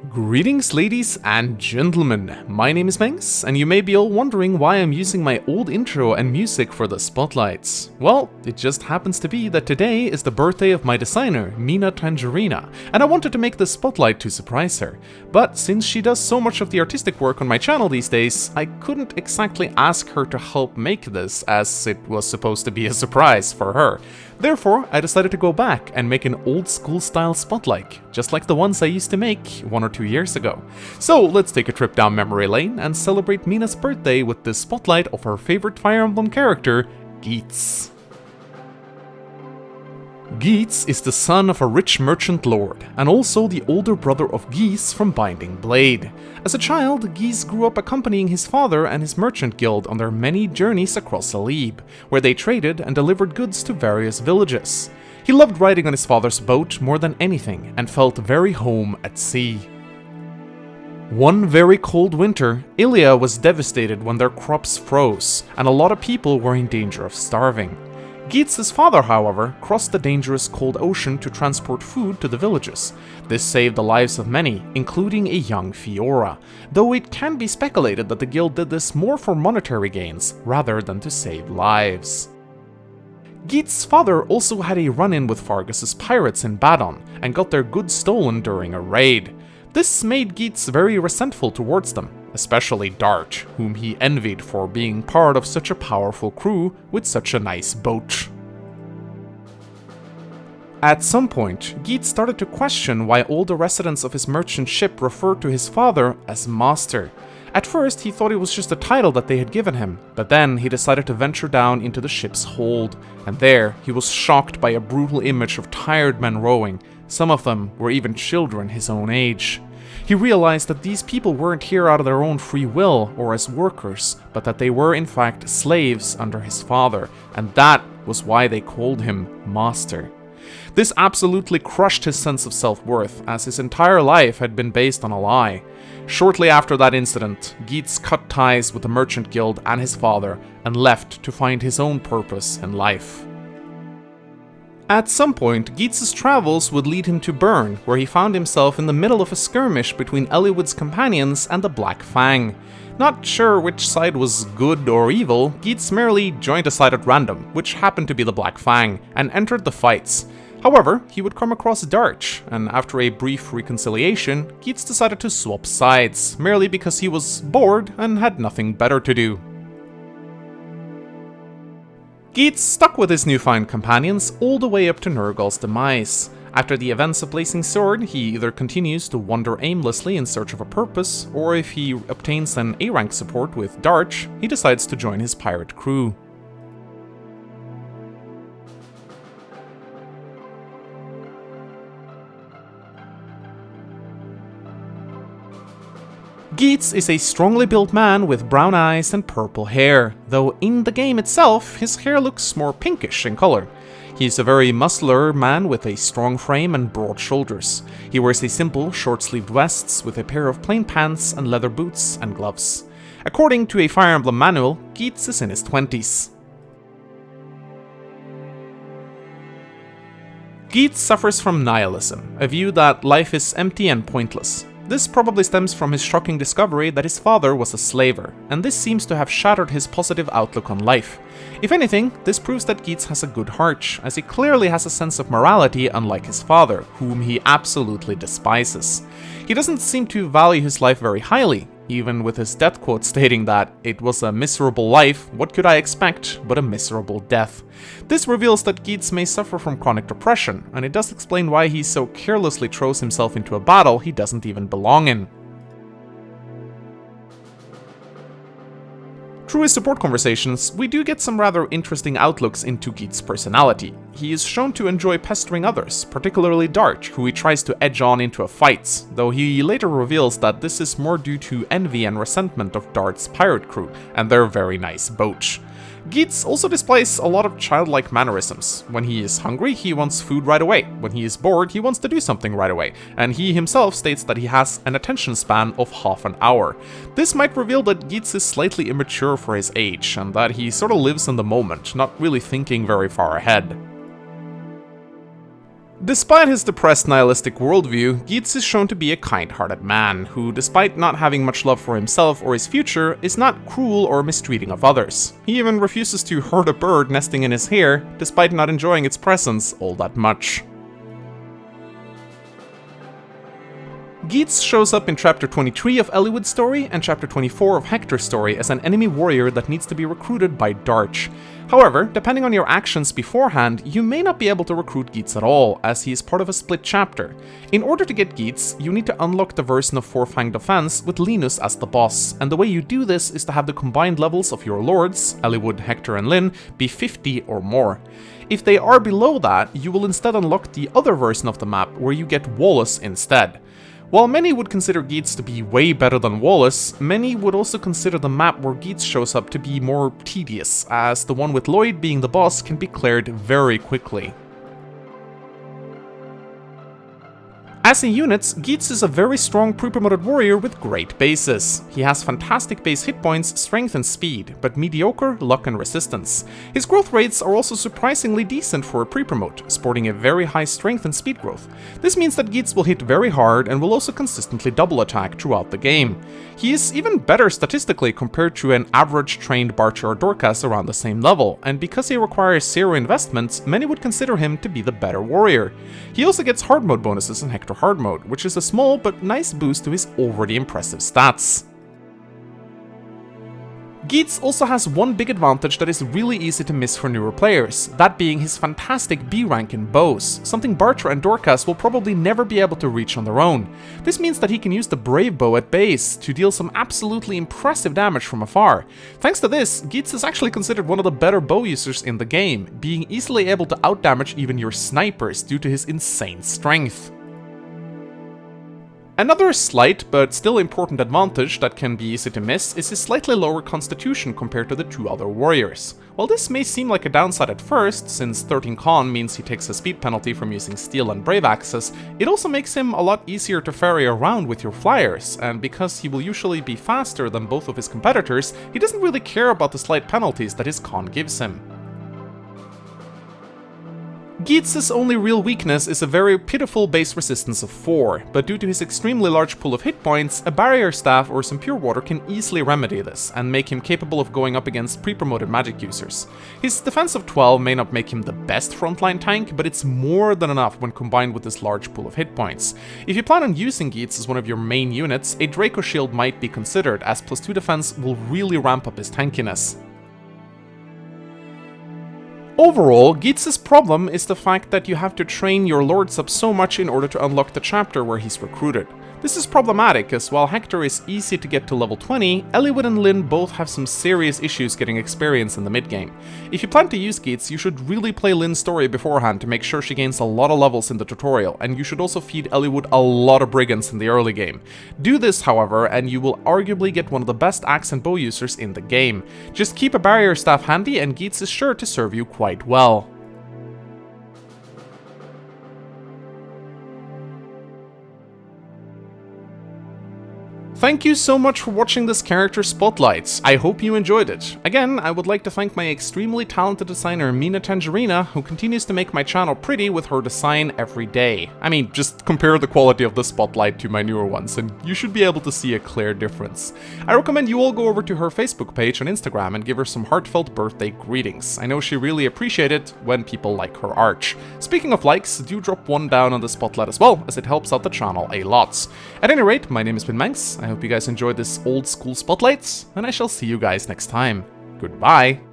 Greetings ladies and gentlemen, my name is Mangs, and you may be all wondering why I'm using my old intro and music for the spotlights. Well, it just happens to be that today is the birthday of my designer, Mina Tangerina, and I wanted to make this spotlight to surprise her. But since she does so much of the artistic work on my channel these days, I couldn't exactly ask her to help make this, as it was supposed to be a surprise for her. Therefore, I decided to go back and make an old school style spotlight, just like the ones I used to make 1 or 2 years ago. So let's take a trip down memory lane and celebrate Mina's birthday with this spotlight of her favorite Fire Emblem character, Geitz. Geitz is the son of a rich merchant lord, and also the older brother of Geese from Binding Blade. As a child, Geese grew up accompanying his father and his merchant guild on their many journeys across Alib, where they traded and delivered goods to various villages. He loved riding on his father's boat more than anything, and felt very home at sea. One very cold winter, Ilia was devastated when their crops froze, and a lot of people were in danger of starving. Geitz's father, however, crossed the dangerous cold ocean to transport food to the villages. This saved the lives of many, including a young Fiora, though it can be speculated that the guild did this more for monetary gains, rather than to save lives. Geitz's father also had a run-in with Fargus's pirates in Badon, and got their goods stolen during a raid. This made Geitz very resentful towards them, especially Dart, whom he envied for being part of such a powerful crew with such a nice boat. At some point, Geitz started to question why all the residents of his merchant ship referred to his father as Master. At first, he thought it was just a title that they had given him, but then he decided to venture down into the ship's hold, and there he was shocked by a brutal image of tired men rowing. Some of them were even children his own age. He realized that these people weren't here out of their own free will or as workers, but that they were in fact slaves under his father, and that was why they called him Master. This absolutely crushed his sense of self-worth, as his entire life had been based on a lie. Shortly after that incident, Geitz cut ties with the merchant guild and his father, and left to find his own purpose in life. At some point, Geitz's travels would lead him to Bern, where he found himself in the middle of a skirmish between Eliwood's companions and the Black Fang. Not sure which side was good or evil, Geitz merely joined a side at random, which happened to be the Black Fang, and entered the fights. However, he would come across Dart, and after a brief reconciliation, Geitz decided to swap sides, merely because he was bored and had nothing better to do. Geitz stuck with his newfound companions all the way up to Nergal's demise. After the events of Blazing Sword, he either continues to wander aimlessly in search of a purpose, or if he obtains an A-rank support with Dart, he decides to join his pirate crew. Geitz is a strongly built man with brown eyes and purple hair, though in the game itself his hair looks more pinkish in color. He is a very muscular man with a strong frame and broad shoulders. He wears a simple short-sleeved vest with a pair of plain pants and leather boots and gloves. According to a Fire Emblem manual, Geitz is in his 20s. Geitz suffers from nihilism, a view that life is empty and pointless. This probably stems from his shocking discovery that his father was a slaver, and this seems to have shattered his positive outlook on life. If anything, this proves that Geitz has a good heart, as he clearly has a sense of morality unlike his father, whom he absolutely despises. He doesn't seem to value his life very highly, even with his death quote stating that "it was a miserable life, what could I expect but a miserable death." This reveals that Geitz may suffer from chronic depression, and it does explain why he so carelessly throws himself into a battle he doesn't even belong in. Through his support conversations, we do get some rather interesting outlooks into Geitz's personality. He is shown to enjoy pestering others, particularly Dart, who he tries to edge on into a fight, though he later reveals that this is more due to envy and resentment of Dart's pirate crew and their very nice boat. Geitz also displays a lot of childlike mannerisms. When he is hungry, he wants food right away. When he is bored, he wants to do something right away. And he himself states that he has an attention span of half an hour. This might reveal that Geitz is slightly immature for his age, and that he sort of lives in the moment, not really thinking very far ahead. Despite his depressed nihilistic worldview, Geitz is shown to be a kind-hearted man, who, despite not having much love for himself or his future, is not cruel or mistreating of others. He even refuses to hurt a bird nesting in his hair, despite not enjoying its presence all that much. Geitz shows up in Chapter 23 of Eliwood's story and Chapter 24 of Hector's story as an enemy warrior that needs to be recruited by Darch. However, depending on your actions beforehand, you may not be able to recruit Geitz at all, as he is part of a split chapter. In order to get Geitz, you need to unlock the version of Four-Fanged Offense with Linus as the boss, and the way you do this is to have the combined levels of your lords, Eliwood, Hector and Lyn, be 50 or more. If they are below that, you will instead unlock the other version of the map, where you get Wallace instead. While many would consider Geitz to be way better than Wallace, many would also consider the map where Geitz shows up to be more tedious, as the one with Lloyd being the boss can be cleared very quickly. As a unit, Geitz is a very strong pre-promoted warrior with great bases. He has fantastic base hit points, strength and speed, but mediocre luck and resistance. His growth rates are also surprisingly decent for a pre-promote, sporting a very high strength and speed growth. This means that Geitz will hit very hard and will also consistently double attack throughout the game. He is even better statistically compared to an average trained Barcher or Dorcas around the same level, and because he requires zero investment, many would consider him to be the better warrior. He also gets hard mode bonuses in Hector hard mode, which is a small but nice boost to his already impressive stats. Geitz also has one big advantage that is really easy to miss for newer players, that being his fantastic B rank in bows, something Bartra and Dorcas will probably never be able to reach on their own. This means that he can use the Brave Bow at base to deal some absolutely impressive damage from afar. Thanks to this, Geitz is actually considered one of the better bow users in the game, being easily able to outdamage even your snipers due to his insane strength. Another slight, but still important advantage that can be easy to miss is his slightly lower constitution compared to the two other warriors. While this may seem like a downside at first, since 13 Con means he takes a speed penalty from using steel and brave axes, it also makes him a lot easier to ferry around with your flyers, and because he will usually be faster than both of his competitors, he doesn't really care about the slight penalties that his con gives him. Geitz's only real weakness is a very pitiful base resistance of 4, but due to his extremely large pool of hit points, a barrier staff or some pure water can easily remedy this, and make him capable of going up against pre-promoted magic users. His defense of 12 may not make him the best frontline tank, but it's more than enough when combined with this large pool of hit points. If you plan on using Geitz as one of your main units, a Draco Shield might be considered, as +2 defense will really ramp up his tankiness. Overall, Geitz's problem is the fact that you have to train your lords up so much in order to unlock the chapter where he's recruited. This is problematic, as while Hector is easy to get to level 20, Eliwood and Lyn both have some serious issues getting experience in the mid-game. If you plan to use Geitz, you should really play Lyn's story beforehand to make sure she gains a lot of levels in the tutorial, and you should also feed Eliwood a lot of brigands in the early game. Do this, however, and you will arguably get one of the best axe and bow users in the game. Just keep a barrier staff handy and Geitz is sure to serve you quite well. Thank you so much for watching this character spotlight. I hope you enjoyed it. Again, I would like to thank my extremely talented designer Mina Tangerina, who continues to make my channel pretty with her design every day. I mean, just compare the quality of the spotlight to my newer ones, and you should be able to see a clear difference. I recommend you all go over to her Facebook page and Instagram and give her some heartfelt birthday greetings. I know she really appreciates it when people like her art. Speaking of likes, do drop one down on the spotlight as well, as it helps out the channel a lot. At any rate, my name has been Manx. I hope you guys enjoyed this old school spotlight, and I shall see you guys next time. Goodbye!